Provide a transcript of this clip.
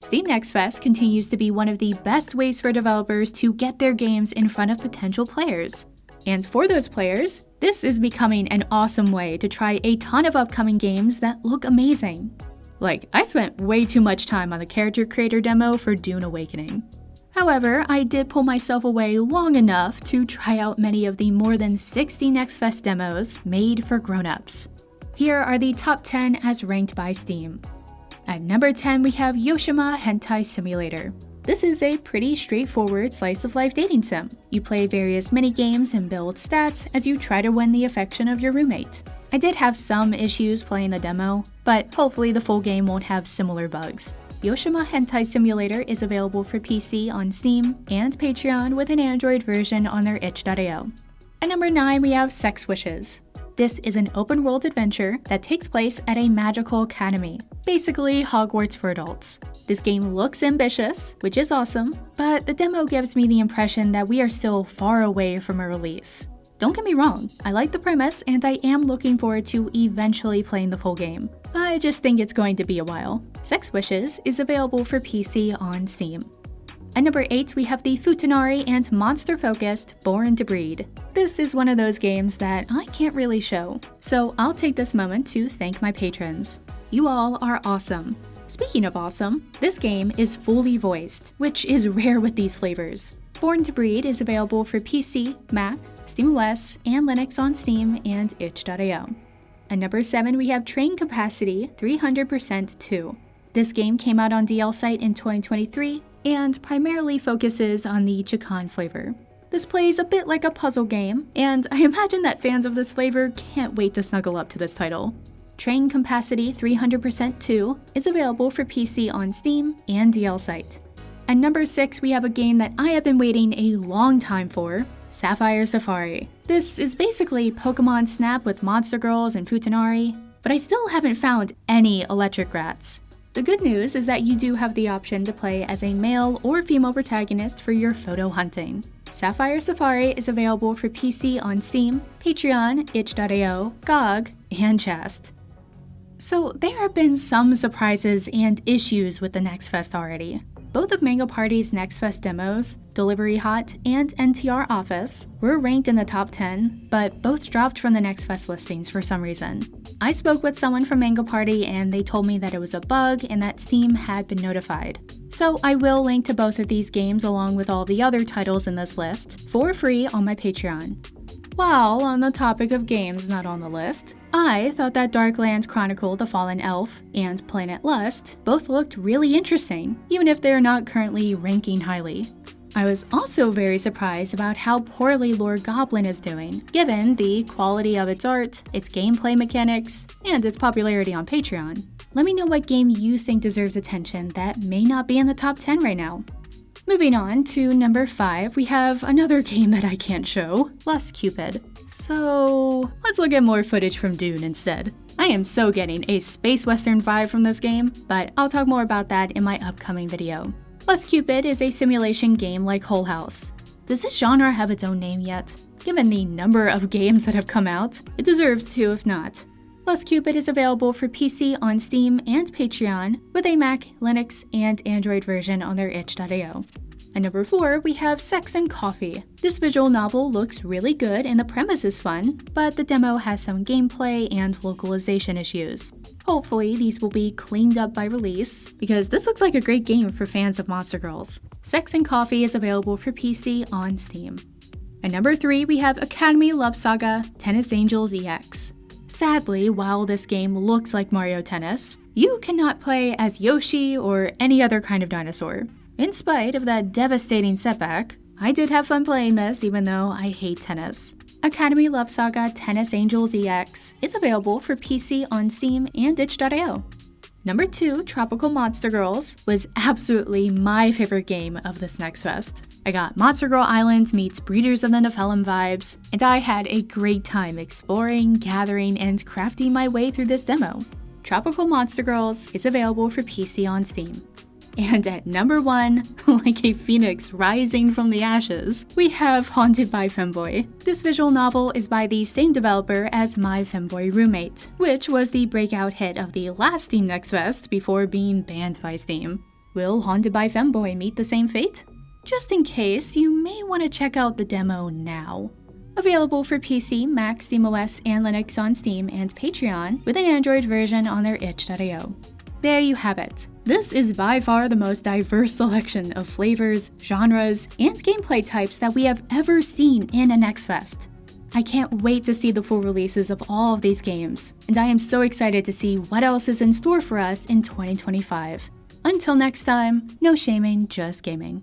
Steam Next Fest continues to be one of the best ways for developers to get their games in front of potential players. And for those players, this is becoming an awesome way to try a ton of upcoming games that look amazing. Like, I spent way too much time on the character creator demo for Dune Awakening. However, I did pull myself away long enough to try out many of the more than 60 Next Fest demos made for grown-ups. Here are the top 10 as ranked by Steam. At number 10, we have Yoshima Hentai Simulator. This is a pretty straightforward slice-of-life dating sim. You play various mini-games and build stats as you try to win the affection of your roommate. I did have some issues playing the demo, but hopefully the full game won't have similar bugs. Yoshima Hentai Simulator is available for PC on Steam and Patreon with an Android version on their itch.io. At number 9, we have Sex Wishes. This is an open-world adventure that takes place at a magical academy, basically Hogwarts for adults. This game looks ambitious, which is awesome, but the demo gives me the impression that we are still far away from a release. Don't get me wrong, I like the premise and I am looking forward to eventually playing the full game. I just think it's going to be a while. Sex Wishes is available for PC on Steam. At number 8, we have the Futanari and monster-focused Born to Breed. This is one of those games that I can't really show, so I'll take this moment to thank my patrons. You all are awesome. Speaking of awesome, this game is fully voiced, which is rare with these flavors. Born to Breed is available for PC, Mac, SteamOS, and Linux on Steam and itch.io. At number 7, we have Train Capacity 300% 2. This game came out on DL Site in 2023 and primarily focuses on the Chikan flavor. This plays a bit like a puzzle game, and I imagine that fans of this flavor can't wait to snuggle up to this title. Train Capacity 300% 2 is available for PC on Steam and DL Site. At number 6, we have a game that I have been waiting a long time for, Sapphire Safari. This is basically Pokemon Snap with Monster Girls and Futanari, but I still haven't found any electric rats. The good news is that you do have the option to play as a male or female protagonist for your photo hunting. Sapphire Safari is available for PC on Steam, Patreon, itch.io, GOG, and Chast. So there have been some surprises and issues with the Next Fest already. Both of Mango Party's Next Fest demos, Delivery Hot and NTR Office, were ranked in the top 10, but both dropped from the Next Fest listings for some reason. I spoke with someone from Mango Party and they told me that it was a bug and that Steam had been notified. So I will link to both of these games along with all the other titles in this list for free on my Patreon. While on the topic of games not on the list, I thought that Darklands Chronicle: The Fallen Elf and Planet Lust both looked really interesting, even if they're not currently ranking highly. I was also very surprised about how poorly Lord Goblin is doing, given the quality of its art, its gameplay mechanics, and its popularity on Patreon. Let me know what game you think deserves attention that may not be in the top 10 right now. Moving on to number 5, we have another game that I can't show, Lust Cupid. So let's look at more footage from Dune instead. I am so getting a space western vibe from this game, but I'll talk more about that in my upcoming video. Lust Cupid is a simulation game like Whole House. Does this genre have its own name yet? Given the number of games that have come out, it deserves to if not. Lust Cupid is available for PC on Steam and Patreon with a Mac, Linux, and Android version on their itch.io. At number 4, we have Sex and Coffee. This visual novel looks really good and the premise is fun, but the demo has some gameplay and localization issues. Hopefully these will be cleaned up by release, because this looks like a great game for fans of Monster Girls. Sex and Coffee is available for PC on Steam. At number 3, we have Academy Love Saga: Tennis Angels EX. Sadly, while this game looks like Mario Tennis, you cannot play as Yoshi or any other kind of dinosaur. In spite of that devastating setback, I did have fun playing this even though I hate tennis. Academy Love Saga: Tennis Angels EX is available for PC on Steam and itch.io. Number 2, Tropical Monster Girls, was absolutely my favorite game of this Next Fest. I got Monster Girl Island meets Breeders of the Nephilim vibes, and I had a great time exploring, gathering, and crafting my way through this demo. Tropical Monster Girls is available for PC on Steam. And at number 1, like a phoenix rising from the ashes, we have Haunted by Femboy. This visual novel is by the same developer as My Femboy Roommate, which was the breakout hit of the last Steam Next Fest before being banned by Steam. Will Haunted by Femboy meet the same fate? Just in case, you may want to check out the demo now. Available for PC, Mac, SteamOS, and Linux on Steam and Patreon, with an Android version on their itch.io. There you have it. This is by far the most diverse selection of flavors, genres, and gameplay types that we have ever seen in an X-Fest. I can't wait to see the full releases of all of these games, and I am so excited to see what else is in store for us in 2025. Until next time, no shaming, just gaming.